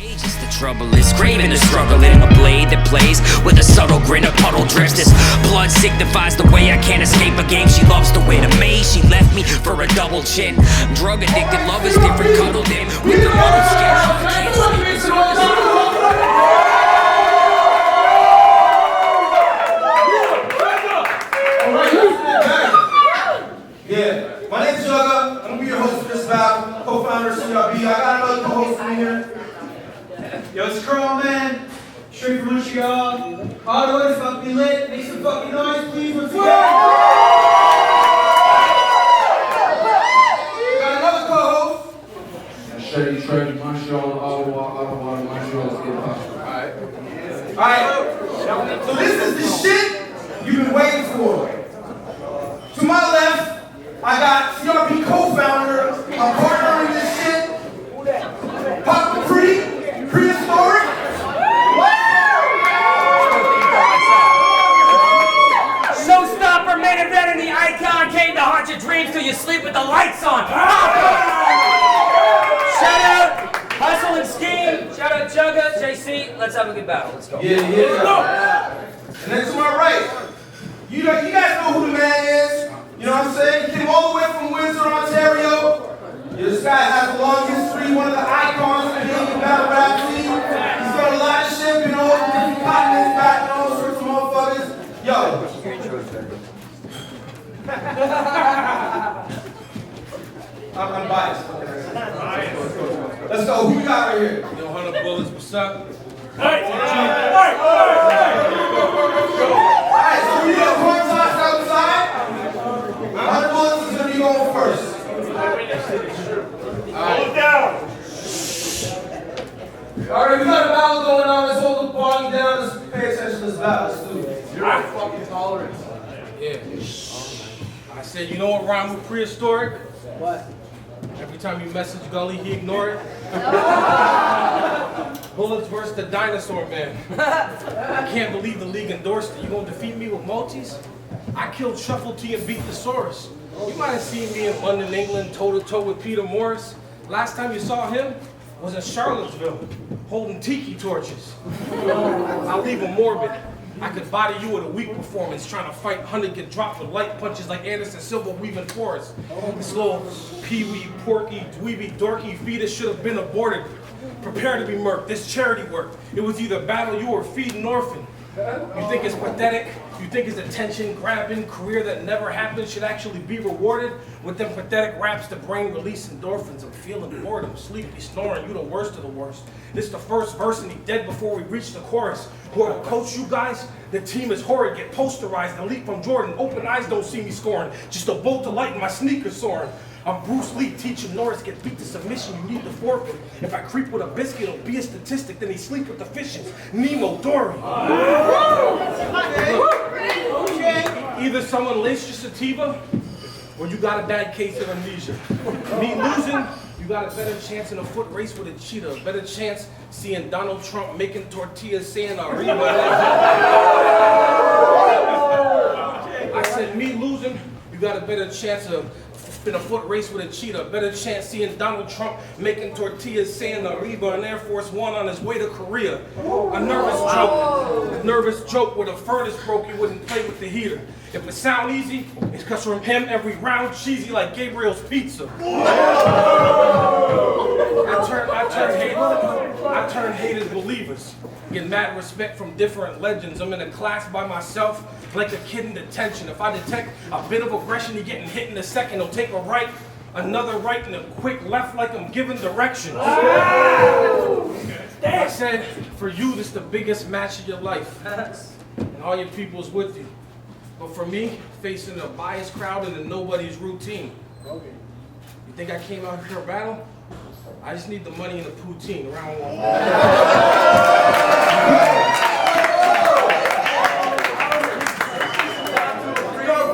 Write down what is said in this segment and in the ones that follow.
Just the trouble is craving the struggle in a blade that plays with a subtle grin. A puddle drips. This blood signifies the way I can't escape a game. She loves the way to maze. She left me for a double chin. Drug addicted love is different. Cuddled in with the muddled skin. Can't sleep. Yeah, my name's Jugga. I'm gonna be your host for this battle, co-founder of CRB. I got another co-host in here. Yo, it's Krome, man. Straight from Montreal. Ottawa is about to be lit. Make some fucking noise, please. Once again. Got another co-host. Trevy, Montreal, Ottawa, Montreal. Let's get it. Alright, so this is the shit you've been waiting for. To my left, I got CRB co-founder, a partner in this shit, Papa Prehistoric. Showstopper, main event, and the icon came to haunt your dreams till you sleep with the lights on. Shout out, Hustle and Scheme. Shout out, Jugga, JC. Let's have a good battle. Let's go. Yeah. And then to my right, you guys know who the man is. You know what I'm saying? He came all the way from Windsor, Ontario. Yeah, this guy has a long history, one of the icons of the Canadian battle rap scene. He's got a lot of shit, you know, different continents back and all sorts of motherfuckers. Yo. I'm biased. Let's go. Who we got right here? Yo, 100 Bullets, what's up? Alright, so we got one toss outside. 100 Bullets is gonna be going first. Hold down. Alright, we got a battle going on. Let's hold the party down. Let's pay attention to this battle. Let's do it. Zero fucking tolerance. Yeah. I said, you know what rhyme with prehistoric? What? Every time you message Gully, he ignore it. Bulletz versus the dinosaur man. I can't believe the league endorsed it. You gonna defeat me with multis? I killed Truffle T and beat Thesaurus. You might have seen me in London, England, toe-to-toe with Peter Morris. Last time you saw him was in Charlottesville, holding tiki torches. I'll leave him morbid. I could body you with a weak performance, trying to fight 100 get dropped with light punches like Anderson Silva weaving forest. This little pee-wee, porky, dweeby, dorky fetus should have been aborted. Prepare to be murked. This charity work. It was either battle you or feed an orphan. You think it's pathetic? You think his attention-grabbing career that never happened should actually be rewarded? With them pathetic raps, the brain release endorphins. I'm feeling boredom, sleepy, snoring. You the worst of the worst. This the first verse and he dead before we reach the chorus. Whoever coach you guys, the team is horrid. Get posterized and leap from Jordan. Open eyes don't see me scoring. Just a bolt of light in my sneakers soaring. I'm Bruce Lee teaching Norris get beat to submission, you need to forfeit. If I creep with a biscuit, it'll be a statistic, then he sleep with the fishes. Nemo, Dory. Okay. Either someone laced your sativa, or you got a bad case of amnesia. Me losing, you got a better chance in a foot race with a cheetah. A better chance seeing Donald Trump making tortillas saying Arriba. I said me losing, you got a better chance of in a foot race with a cheetah. Better chance seeing Donald Trump making tortillas saying Arriba and Air Force One on his way to Korea. A nervous joke where the furnace broke, you wouldn't play with the heater. If it sound easy, it's cause from him every round cheesy like Gabriel's pizza. I turn haters believers. Get mad respect from different legends. I'm in a class by myself like a kid in detention. If I detect a bit of aggression, he getting hit in a second. He'll take a right, another right, and a quick left like I'm giving directions. I said, for you, this is the biggest match of your life. And all your people's with you. But for me, facing a biased crowd and nobody's routine. You think I came out here to battle? I just need the money and the poutine. Round one.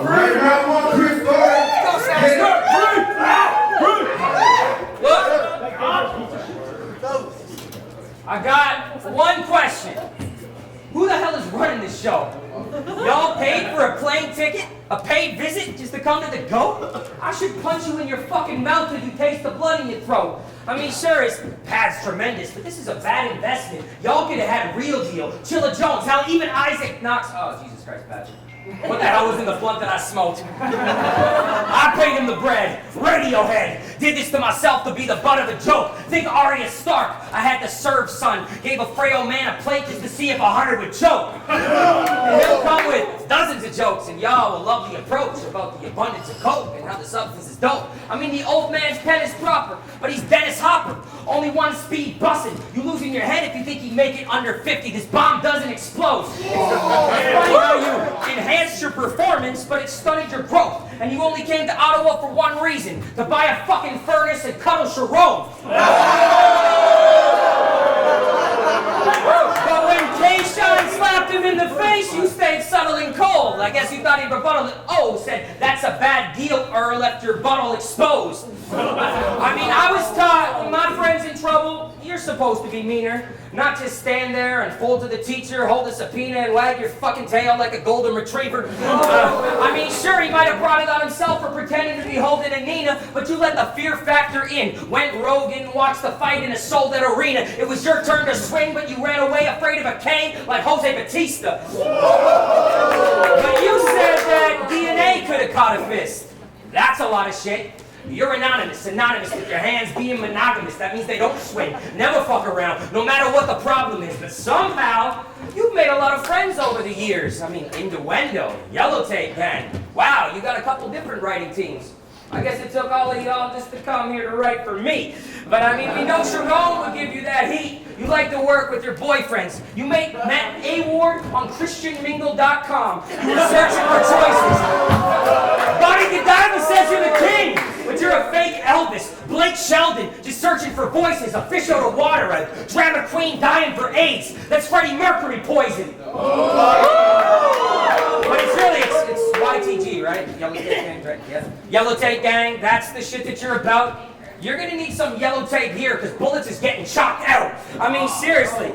Round one, Chris Doran. Look, I got one question. Who the hell is running this show? Y'all paid for a plane ticket? A paid visit just to come to the goat? I should punch you in your fucking mouth till you taste the blood in your throat. I mean, sure, his pad's tremendous, but this is a bad investment. Y'all could have had Real Deal, Chilla Jones, hell, even Isaac Knox. Oh, Jesus Christ, Patrick. What the hell was in the blunt that I smoked? I paid him the bread. Radiohead. Did this to myself to be the butt of the joke. Think Arya Stark. I had to serve, son. Gave a frail man a plate just to see if 100 would choke. And he'll come with dozens of jokes, and y'all will love the approach about the abundance of coke and how the substance is dope. I mean, the old man's pen is proper, but he's Dennis Hopper. Only one speed bussin'. You losing your head if you think he'd make it under 50. This bomb doesn't explode. It's funny how you enhanced your performance, but it stunted your growth. And you only came to Ottawa for one reason, to buy a fucking furnace and cuddle Sharon. But when K-Shine slapped him in the face, you stayed subtle and cold. I guess you thought he'd rebuttal it. Oh, said, that's a bad deal, left your butthole exposed. I mean, I was taught, when my friend's in trouble, you're supposed to be meaner. Not just stand there and fold to the teacher, hold a subpoena, and wag your fucking tail like a golden retriever. I mean, sure, he might have brought it on himself for pretending to be holding a Nina, but you let the fear factor in. Went rogue and watched the fight in a sold-out arena. It was your turn to swing, but you ran away afraid of a cane like Jose Batista. But you said that DNA could have caught a fist. That's a lot of shit. You're anonymous, synonymous with your hands being monogamous. That means they don't swing, never fuck around, no matter what the problem is. But somehow, you've made a lot of friends over the years. I mean, Innuendo, Yellow Tape Gang. Wow, you got a couple different writing teams. I guess it took all of y'all just to come here to write for me. But I mean, we know Sharon will give you that heat. You like to work with your boyfriends. You met A-Ward on ChristianMingle.com. You were searching for choices. Bonnie Godiva says you're the king, but you're a fake Elvis. Blake Sheldon, just searching for voices. A fish out of water, a drama queen dying for AIDS. That's Freddie Mercury poison. But it's really, it's YTG, right? Yellow Tape Gang, right? Yeah. Yellow Tape Gang, that's the shit that you're about. You're gonna need some yellow tape here, because Bulletz is getting chopped out. I mean, seriously,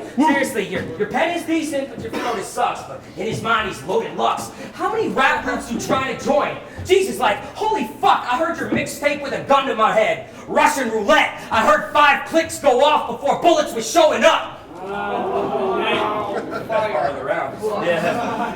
your pen is decent, but your throat is sucks. But in his mind, he's loaded Lux. How many rap groups you trying to join? Jesus, like, holy fuck, I heard your mixtape with a gun to my head. Russian roulette. I heard 5 clicks go off before Bulletz was showing up. Farther around. Yeah.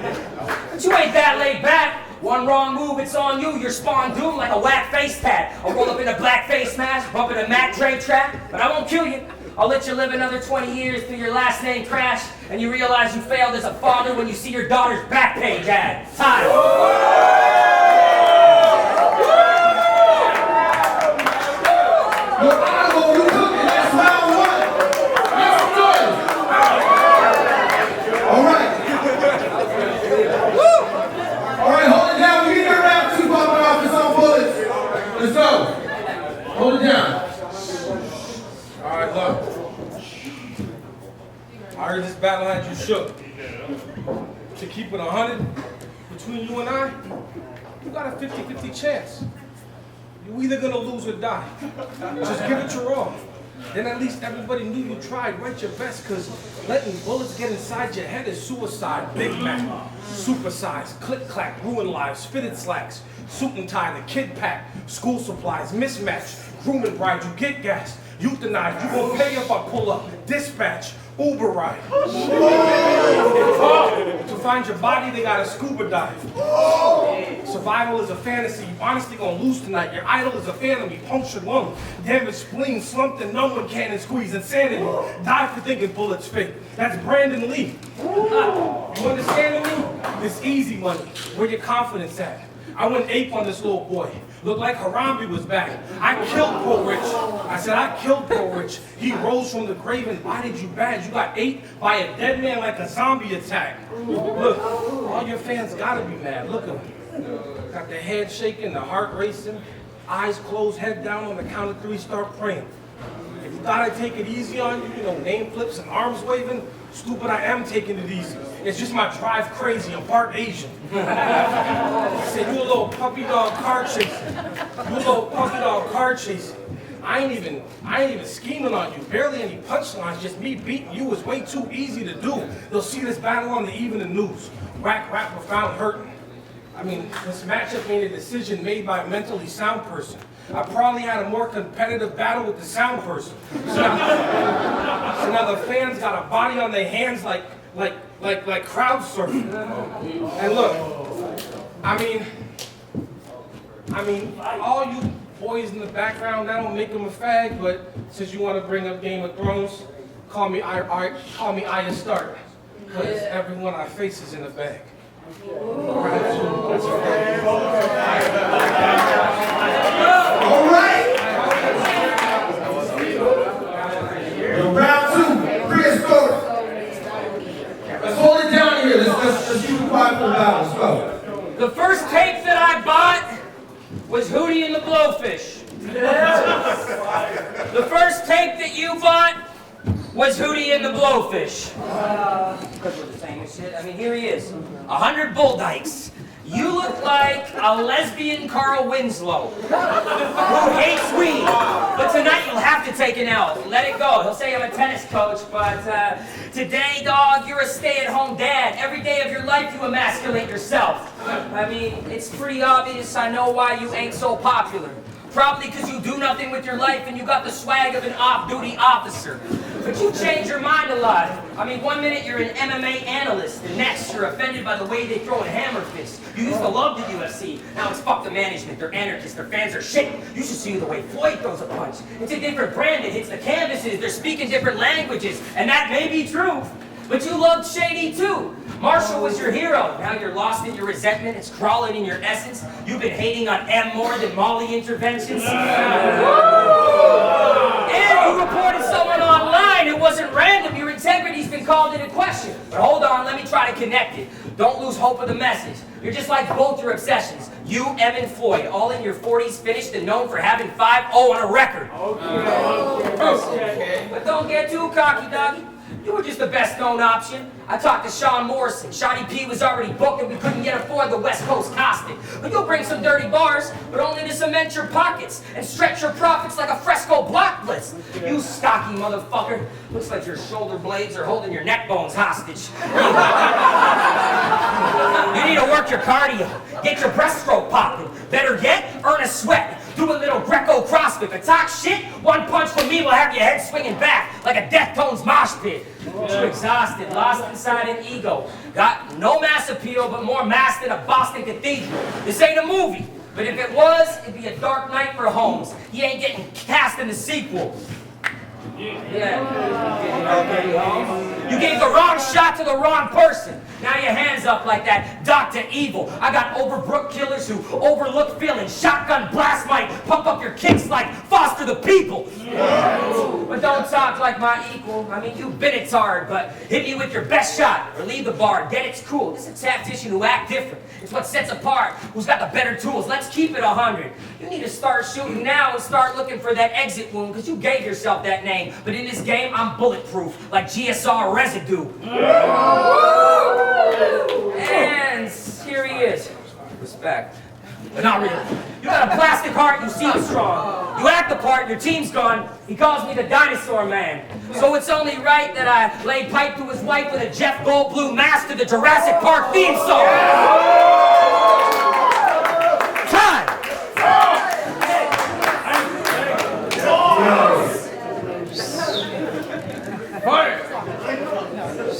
But you ain't that laid back. One wrong move, it's on you. You're spawn doomed like a whack face tat. I'll roll up in a black face mask, bump in a Mac Dre track, but I won't kill you. I'll let you live another 20 years till your last name crash, and you realize you failed as a father when you see your daughter's back page ad. Time. Hold it down. All right, look. I heard this battle had you shook. To keep it 100 between you and I, you got a 50-50 chance. You're either gonna lose or die. Just give it your all. Then at least everybody knew you tried. Write your best, cause letting bullets get inside your head is suicide. Big Mac, supersize, click-clack, ruin lives, fitted slacks, suit and tie, the kid pack, school supplies, mismatch, grooming bride, you get gassed, euthanized, you gon' pay if I pull up, dispatch, Uber ride. To find your body, they gotta scuba dive. Survival is a fantasy, you honestly gonna lose tonight. Your idol is a phantom, you punctured lung, damaged spleen, slumped and no one can and squeeze insanity. Die for thinking Bulletz fake. That's Brandon Lee. You understanding me? It's easy money. Where your confidence at? I went ape on this little boy. Looked like Harambe was back. I killed poor Rich. I said, I killed poor Rich. He rose from the grave and why did you bad? You got ate by a dead man like a zombie attack. Look, all your fans gotta be mad. Look at them. Got the head shaking, the heart racing, eyes closed, head down. On the count of 3, start praying. If you thought I'd take it easy on you, name flips and arms waving, stupid, I am taking it easy. It's just my drive crazy, I'm part Asian. I said, you a little puppy dog car chasing. You a little puppy dog car chasing. I ain't even scheming on you. Barely any punchlines. Just me beating you is way too easy to do. They'll see this battle on the evening news. Whack, profound hurting. I mean, this matchup ain't a decision made by a mentally sound person. I probably had a more competitive battle with the sound person. So now the fans got a body on their hands like crowd surfing. And look, I mean, all you boys in the background, that don't make them a fag, but since you want to bring up Game of Thrones, call me Arya Stark, because every one of our faces in a bag. All right. Round two, prehistoric. Let's hold it down here. Let's keep it quiet for the battle. Let's go. The first tape that I bought was Hootie and the Blowfish. The first tape that you bought was Hootie and the Blowfish. Because we're the same as shit. I mean, here he is. 100 bull dykes. You look like a lesbian Carl Winslow who hates weed. But tonight you'll have to take an L. Let it go. He'll say I'm a tennis coach, but today, dog, you're a stay-at-home dad. Every day of your life you emasculate yourself. I mean, it's pretty obvious I know why you ain't so popular. Probably because you do nothing with your life and you got the swag of an off-duty officer. But you change your mind a lot. I mean, one minute you're an MMA analyst, the next you're offended by the way they throw a hammer fist. You used to love the UFC. Now it's fuck the management. They're anarchists. Their fans are shit. You should see the way Floyd throws a punch. It's a different brand. It hits the canvases. They're speaking different languages. And that may be true. But you loved Shady too. Marshall was your hero. Now you're lost in your resentment. It's crawling in your essence. You've been hating on M more than Molly interventions. And you reported someone online. It wasn't random. Your integrity's been called into question. But hold on, let me try to connect it. Don't lose hope of the message. You're just like both your obsessions. You, Em, and Floyd, all in your 40s, finished and known for having 5-0 on a record. Okay. But don't get too cocky, doggy. You were just the best known option. I talked to Sean Morrison. Shoddy P was already booked and we couldn't yet afford the West Coast caustic. But you'll bring some dirty bars, but only to cement your pockets and stretch your profits like a fresco block blitz. You stocky motherfucker. Looks like your shoulder blades are holding your neck bones hostage. You need to work your cardio. Get your breaststroke popping. Better yet, earn a sweat. Do a little Greco CrossFit. But talk shit, one punch from me will have your head swinging back like a Deftones mosh pit. You're exhausted, lost inside an ego. Got no mass appeal, but more mass than a Boston cathedral. This ain't a movie, but if it was, it'd be a dark night for Holmes. He ain't getting cast in the sequel. Yeah. You gave the wrong shot to the wrong person. Now your hands up like that Dr. Evil. I got Overbrook killers who overlook feelings. Shotgun blast might pump up your kicks like Foster the People. But don't talk like my equal. I mean, you've been it's hard, but hit me with your best shot or leave the bar. Get it's cool. This is a tactician who act different. It's what sets apart. Who's got the better tools? Let's keep it 100. You need to start shooting now and start looking for that exit wound because you gave yourself that name. But in this game, I'm bulletproof, like GSR residue. And here he is. Respect. But not really. You got a plastic heart, you seem strong. You act the part, your team's gone. He calls me the dinosaur man. So it's only right that I lay pipe to his wife with a Jeff Goldblum mask to the Jurassic Park theme song. Time!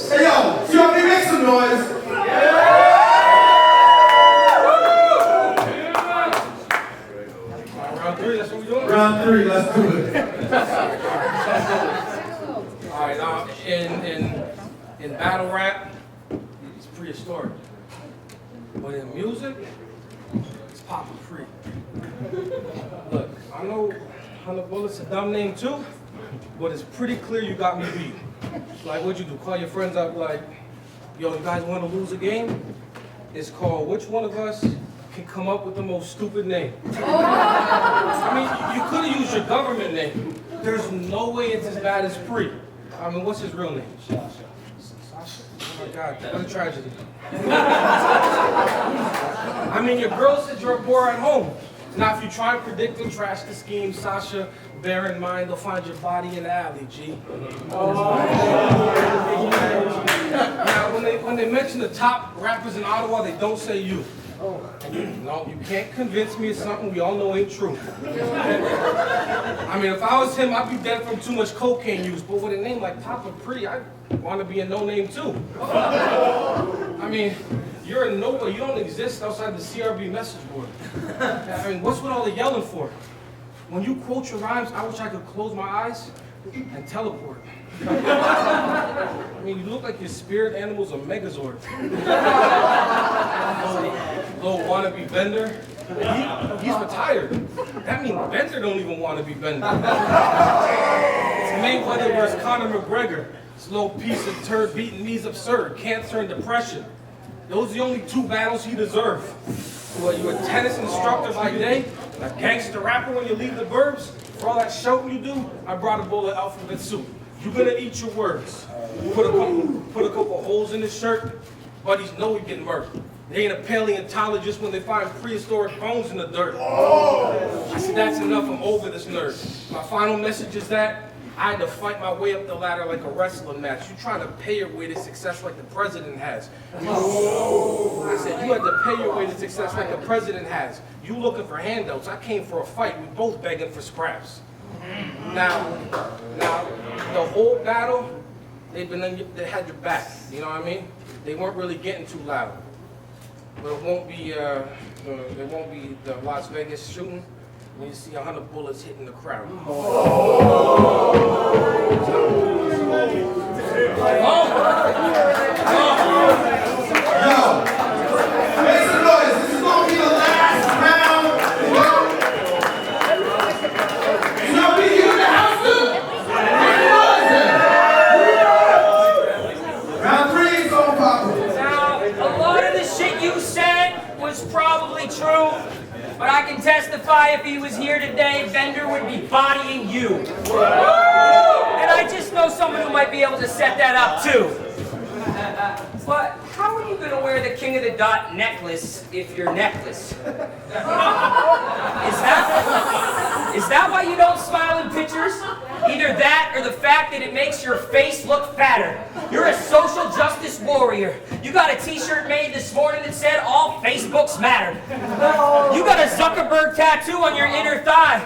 Hey yo, CRB, make some noise. Round three, that's what we're doing? Round three, let's do it. All right, in battle rap, it's prehistoric. But in music, it's poppin' free. Look, I know Bulletz a dumb name too, but it's pretty clear you got me beat. Like, what'd you do? Call your friends up like, yo, you guys want to lose a game? It's called Which One of Us Can Come Up with the Most Stupid Name? I mean, you could have used your government name. There's no way it's as bad as Free. I mean, what's his real name? Sasha. Oh my God, what a tragedy. I mean, your girl said you're a bore at home. Now, if you try and predict and trash the scheme, Sasha, bear in mind they'll find your body in the alley, G. Now, when they mention the top rappers in Ottawa, they don't say you. No, you can't convince me of something we all know ain't true. I mean, if I was him, I'd be dead from too much cocaine use, but with a name like Papa Pretty, I want to be a no-name too. I mean, you're a nobody. You don't exist outside the CRB message board. I mean, what's with all the yelling for? When you quote your rhymes, I wish I could close my eyes and teleport. I mean, you look like your spirit animal's a Megazord. Little wannabe Bender. He's retired. That means Bender don't even want to be Bender. It's Mayweather versus Conor McGregor. This little piece of turd beating me's absurd. Cancer and depression. Those are the only two battles he deserves. Well, you a tennis instructor by day, a gangster rapper when you leave the burbs. For all that shouting you do, I brought a bowl of alphabet soup. You're gonna eat your words. Put a couple holes in his shirt. Buddies know he getting murdered. They ain't a paleontologist when they find prehistoric bones in the dirt. I said, that's enough, I'm over this nerd. My final message is that I had to fight my way up the ladder like a wrestling match. You trying to pay your way to success like the president has. I said, you had to pay your way to success like the president has. You looking for handouts, I came for a fight. We both begging for scraps. Now, the whole battle, they had your back, you know what I mean? They weren't really getting too loud. But it won't be the Las Vegas shooting when you see 100 bullets hitting the crowd. Yo, make some noise. This is gonna be the last round. You know, we here in the house too. Round 3 is on Papa. Now, a lot of the shit you said was probably true, but I can testify if he was here today, Bender would be bodying you. And I just know someone who might be able to set that up too. But how are you going to wear the King of the Dot necklace if you're necklace? Is that why you don't smile in pictures? Either that or the fact that it makes your face look fatter. You're a social justice warrior. You got a t-shirt made this morning that said all Facebooks matter. You got a Zuckerberg tattoo on your inner thigh.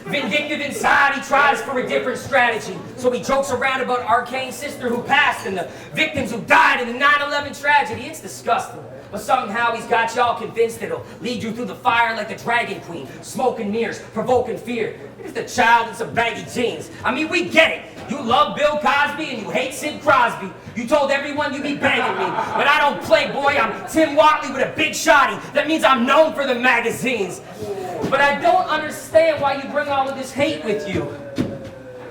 Vindictive inside, he tries for a different strategy. So he jokes around about Arcane's sister who passed and the victims who died in the 9/11 tragedy. It's disgusting. But somehow he's got y'all convinced it'll lead you through the fire like the Dragon Queen. Smoke and mirrors, provoking fear. You're just a child in some baggy jeans. I mean, we get it. You love Bill Cosby and you hate Sid Crosby. You told everyone you'd be banging me. But I don't play, boy. I'm Tim Watley with a big shotty. That means I'm known for the magazines. But I don't understand why you bring all of this hate with you.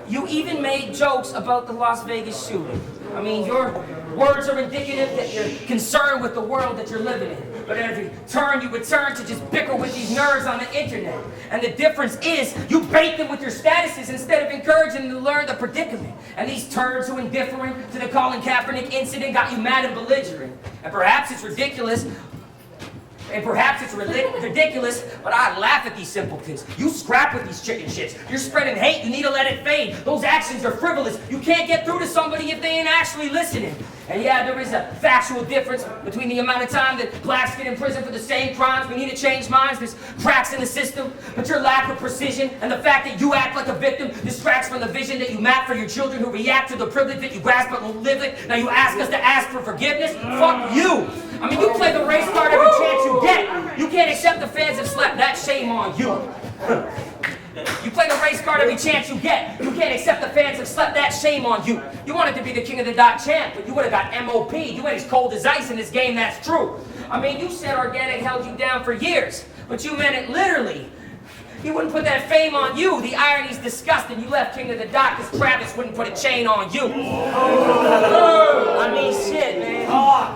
You even made jokes about the Las Vegas shooting. I mean, your words are indicative that you're concerned with the world that you're living in. But at every turn, you return to just bicker with these nerds on the internet. And the difference is, you bait them with your statuses instead of encouraging them to learn the predicament. And these turds who indifferent to the Colin Kaepernick incident got you mad and belligerent. And perhaps it's ridiculous, but I laugh at these simpletons. You scrap with these chicken shits. You're spreading hate, you need to let it fade. Those actions are frivolous. You can't get through to somebody if they ain't actually listening. And yeah, there is a factual difference between the amount of time that blacks get in prison for the same crimes. We need to change minds. There's cracks in the system. But your lack of precision and the fact that you act like a victim distracts from the vision that you map for your children who react to the privilege that you grasp but won't live it. Now you ask us to ask for forgiveness? Fuck you! I mean, you play the race card every chance you get. You can't accept the fans have slept. That's shame on you. You play the race card every chance you get. You can't accept the fans have slept. That's shame on you. You wanted to be the King of the Dot champ, but you would have got MOP. You ain't as cold as ice in this game, that's true. I mean, you said organic held you down for years, but you meant it literally. He wouldn't put that fame on you. The irony's disgusting. You left King of the Dot because Travis wouldn't put a chain on you. I mean, shit, man.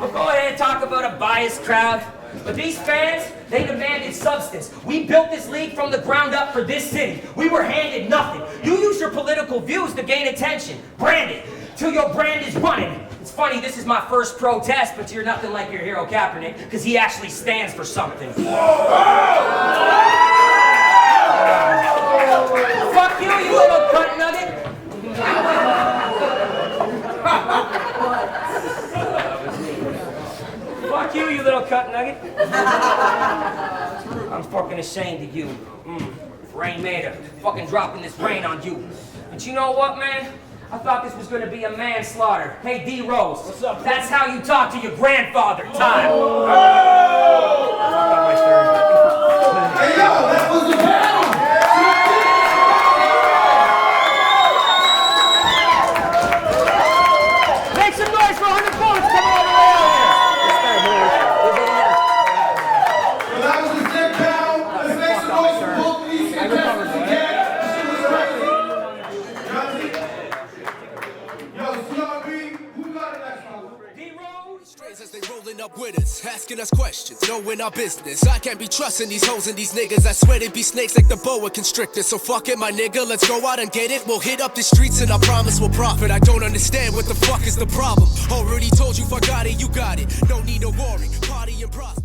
But go ahead and talk about a biased crowd. But these fans, they demanded substance. We built this league from the ground up for this city. We were handed nothing. You use your political views to gain attention. Brand it till your brand is running. It's funny, this is my first protest, but you're nothing like your hero Kaepernick, because he actually stands for something. Fuck you, you little cunt nugget. Fuck you, you little cunt nugget. I'm fucking ashamed of you. Rain Mater, fucking dropping this rain on you. But you know what, man? I thought this was gonna be a manslaughter. Hey, D Rose. What's up? That's how you talk to your grandfather, time. Oh! Hey, yo, that was the battle! Make some noise for 100 bullets coming all the way out here. Well, that was the zip battle. Let's make some noise for both of these contestants again. She was crazy. Yo, CRB, who got it next one? D Rose. Strays as they rolling up with us, asking us questions, knowing our business. I can't be trusting these hoes and these niggas. I swear they be snakes like the boa constrictor. So fuck it, my nigga, let's go out and get it. We'll hit up the streets and I promise we'll profit. I don't understand what the fuck is the problem. Already told you, if I got it, you got it. No need to worry, party and prosper.